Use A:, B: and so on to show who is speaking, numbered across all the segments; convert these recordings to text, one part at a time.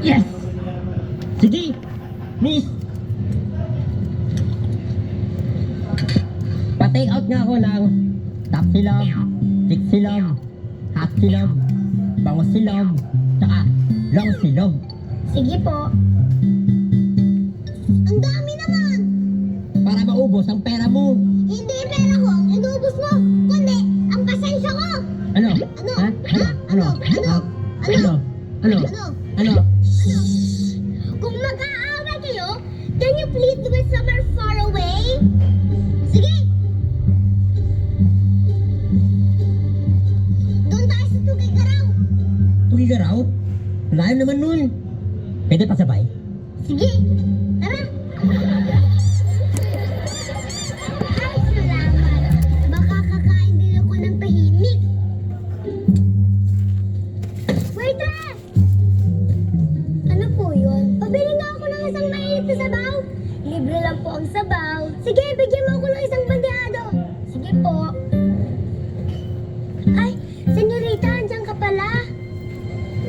A: Yes! Sige! Miss! Pa-take out nga ako ng top silog, six silog, half silog, bangus silog, tsaka long silog.
B: Sige po. Ang dami naman!
A: Para maubos ang pera mo.
B: Hindi pera ko ang inubos mo, kundi ang pasensya ko!
A: Ano?
B: Ano?
A: Ha? Ano? Ano?
B: Ano?
A: Ano? Ano?
B: Ano?
A: Ano?
B: Kung mag-aaway kayo, can you please do it somewhere far away? Sige! Doon tayo sa Tugigaraw.
A: Tugigaraw? Layo naman nun. Pwede pa sabay?
B: Sige! Tara! Ay, salamat. Baka kakain din ako ng tahimik. Waiter! Ano po yun? Pabili nga ako ng isang mainit na sabaw. Libre lang po ang sabaw. Sige, bigyan mo ako ng isang bandeado. Sige po. Ay, senyorita, andyan ka pala.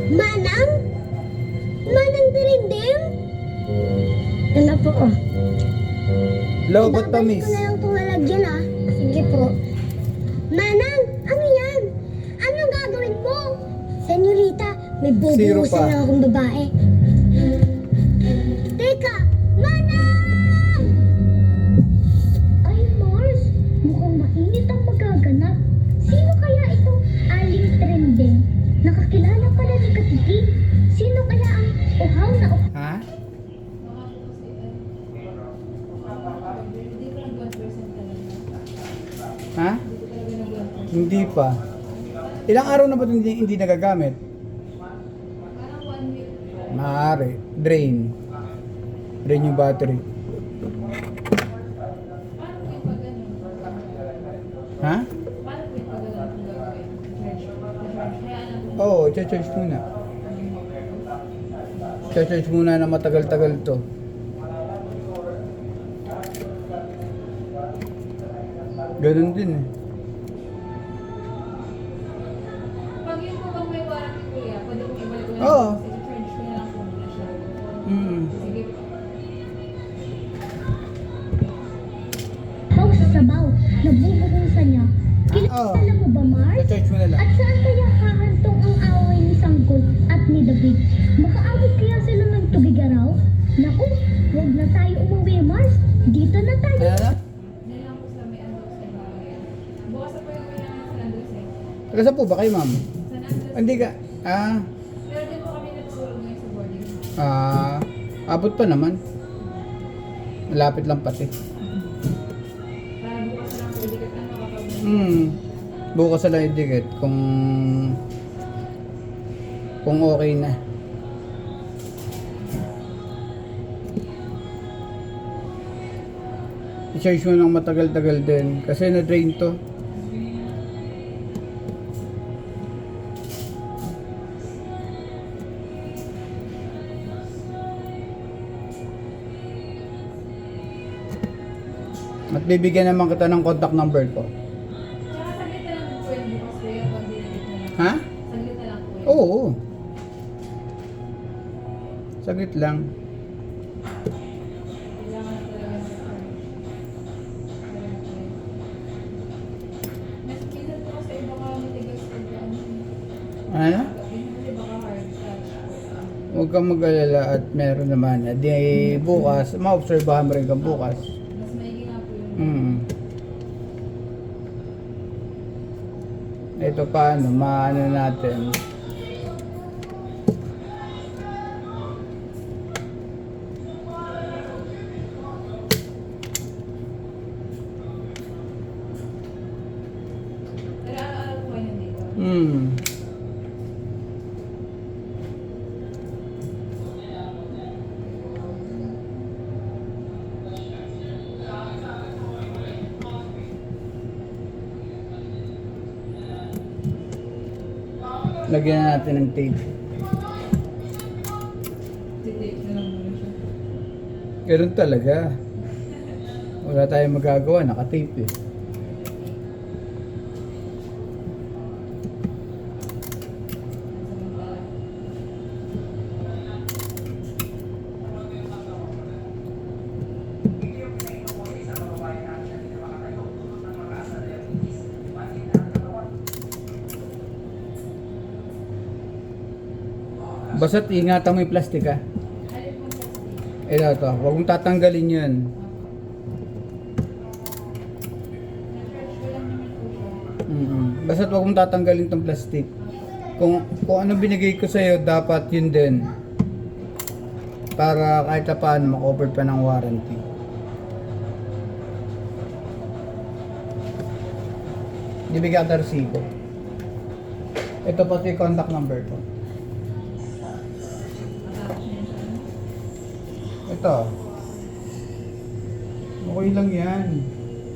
B: Manang? Manang Dirinding? Ano po?
C: Lobat to,
B: Babalik
C: miss.
B: ko na lang itong lalagyan ah. Sige po. Manang, ano yan? Anong gagawin mo? Senyorita, may
C: Zero
B: bubuhusan
C: pa.
B: lang akong babae. Teka, Manang! Ay, Mars, mukhang mainit ang magaganap. Sino kaya itong Aling Trending? Nakakilala pala ni Katiti. Sino kaya ang uhaw na uhaw?
C: Ha? Ha? Hindi pa. Ilang araw na ba ito hindi nagagamit? Maaari. Drain. Drain yung battery. Ha? Oo, charge muna. Charge muna na matagal-tagal to. Ganun din eh.
D: Pag yun po bang may warranty kuya, pwede kong ibalik ko lang
C: Oo.
D: kasi charge ko na lang po muna siya. Sige po.
B: Uhaw sa sabaw. Nabubuhusan niya.
C: Oo.
B: Kilala mo ba, Mars?
C: Charge mo na lang.
B: At saan kaya hahantong ang away ni Sanggol at ni David? Makaabot kaya sila ng Tugigaraw? Naku, huwag na tayo umuwi, Mars. Dito na tayo.
C: Ano na?
D: Yan lang po sa may Andros ay bahay. Bukas na po yung kailangan sa Andros eh.
C: Taga saan po ba kayo, ma'am?
D: Sa Andros.
C: Hindi ka.
D: Pero din po kami natulog ngayon sa boarding.
C: Abot pa naman. Malapit lang pati.
D: Para bukas na lang po idikit na makapag
C: Bukas na lang idikit kung okay na. I-charge mo ng matagal-tagal din kasi na-drain to. At bibigyan naman kita ng contact number ko.
D: Tsaka saglit na lang po yung bukas kuya pag dinikit na lang.
C: Ha?
D: Saglit na lang po yun.
C: Oo. Saglit lang.
D: Kailangan na talaga ng Mas minsan po kasi baka matigas po dyan.
C: Ano?
D: Kasi baka hard touch po.
C: Huwag kang mag-alala at meron naman. Di bukas, ma-obserbahan mo rin kang bukas.
D: Mas maigi nga po yun.
C: Ito paano, maano natin.
D: Pero araw-araw po kayo nandito.
C: Lagyan na natin ng tape.
D: Titake na lang muna siya.
C: Ganun talaga. Wala tayong magagawa, naka-tape eh. Basta't ingatan mo yung plastic ha.
D: Alin pong plastic?
C: Ito to, huwag mong tatanggalin yun.
D: Na-charge ko lang naman po siya.
C: Basta't huwag mong tatanggalin tong plastic. Kung ano binigay ko sa'yo, dapat yun din. Para kahit na paano, ma-cover pa ng warranty. Ibigay ka resibo. Ito pati yung contact number ko. Ito. Okay lang yan.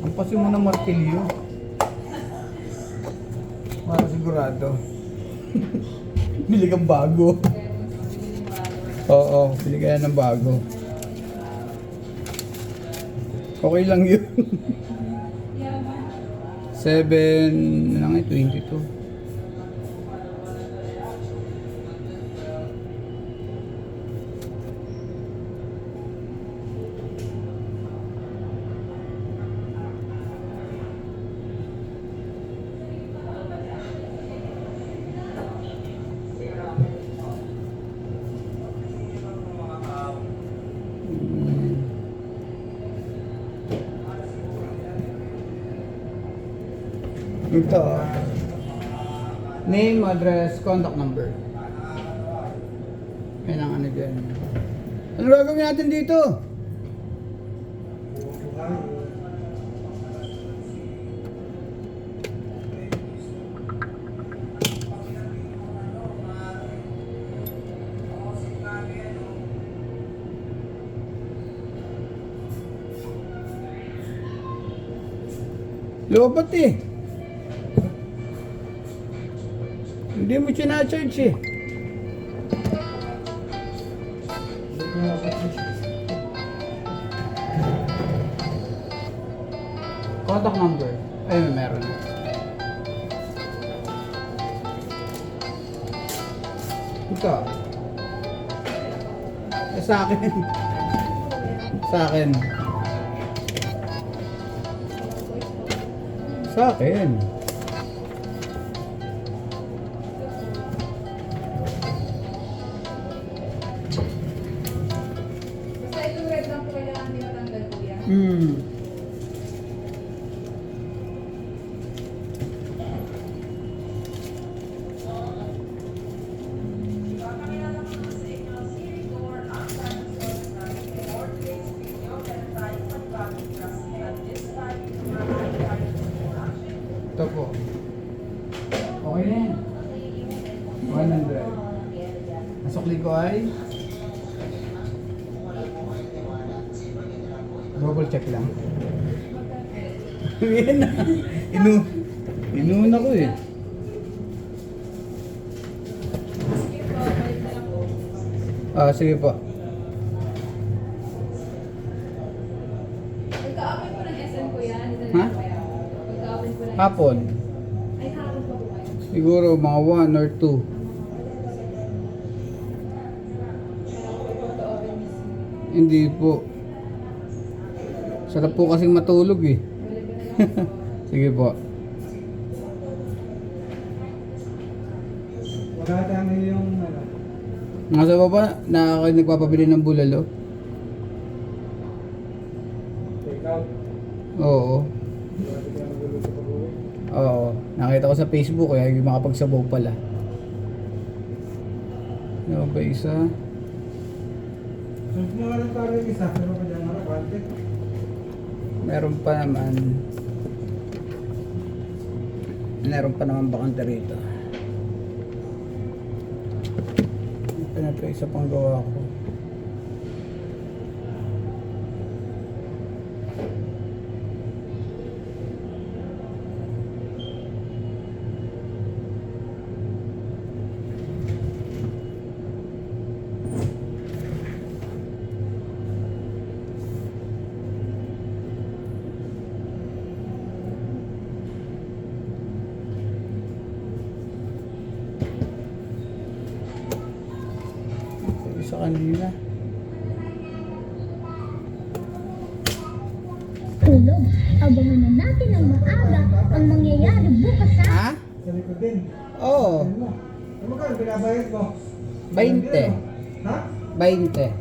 C: Ang pasin mo ng martilyo. Para sigurado. Bili kang bago. Oo, bili ka ng bago. Okay lang yun. 7, ano nga, 22. Ito. Name, address, contact number. Yan ang ano dyan. Ano gagawin natin dito? Lobat eh. Hindi mo sinacharge eh. Contact number. Ay, meron. Ito. Sa akin. Sa akin. Sa akin.
D: Basta itong red lang po kailangan tinatanggal kuya.
C: Ito po. Okay na yan. 100. Nasukli ko ay double check lang. Yan na. Inuna ko eh.
D: Sige po, balik na lang po.
C: Ah, sige po.
D: Pagka-open po ng SM ko yan, hindi na
C: Ha?
D: lang kaya. Pagka-open po ng
C: Hapon.
D: Ay, hapon pa po kayo.
C: Siguro mga 1 or 2.
D: Kaya po pagka-open mismo.
C: Hindi po. Sarap po kasing matulog eh.
D: Balik ko na lang po.
C: Sige po.
E: Wala tayong yung ano.
C: Nasa baba, na ako nagpapabili ng bulalo.
E: Take out.
C: Oo.
E: Wala tayong magulo sa pag-uwi.
C: Oo. Nakita ko sa Facebook kaya yung makapagsabaw pala. Ano ba isa?
E: So, kung mga lang tayo yung isa, pero pa dyan mga kwante.
C: Meron pa naman. Meron pa naman bakante rito. Ito na ito, isa pang gawa ko. Isa kanina.
B: Tulog. Abangan na natin ng maaga ang mangyayari bukas ha.
C: Ha?
E: Sa likod din.
C: Oo.
E: Ano mo? Ano ka? Binabayad mo?
C: 20.
E: Ha?
C: 20.
E: Bakit?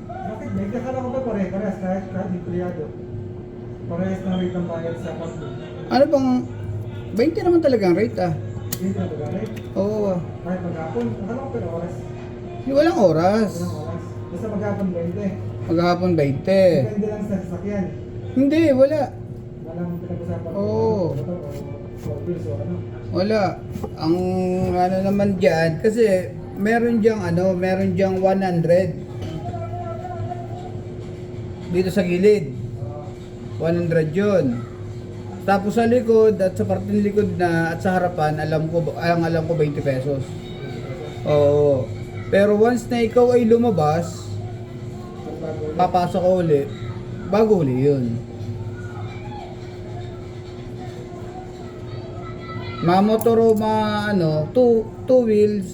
E: May kakala ko ba pare-parehas kahit empleyado? Parehas na rate ng bayad sa pagbo.
C: Ano bang 20 naman talaga ang rate ah.
E: Hindi na ba rate?
C: Oo.
E: Kahit maghapon, akala ko pero oras.
C: Walang oras.
E: Walang oras. Basta maghapon 20.
C: Maghapon 20.
E: Depende lang sa sasakyan.
C: Hindi, wala.
E: Walang pinag-usapan
C: Oo.
E: o bills o ano.
C: Wala. Ang ano naman diyan kasi meron diyang 100 dito sa gilid. 100 'yon. Tapos sa likod at sa parteng likod na at sa harapan, alam ko 20 pesos. Oo. Pero once na ikaw ay lumabas, papasok ka uli, bago uli 'yun. Mamotor o two wheels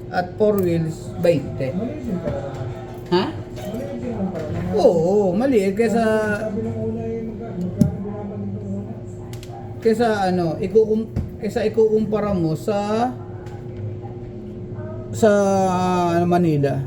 C: at 4 wheels, 20.
E: Maliit din pala.
C: Ha?
E: Maliit din lang pala.
C: Oo, maliit kaysa
E: Sabi ng una magkano binaban nito una?
C: kaysa ikukumpara mo sa Manila.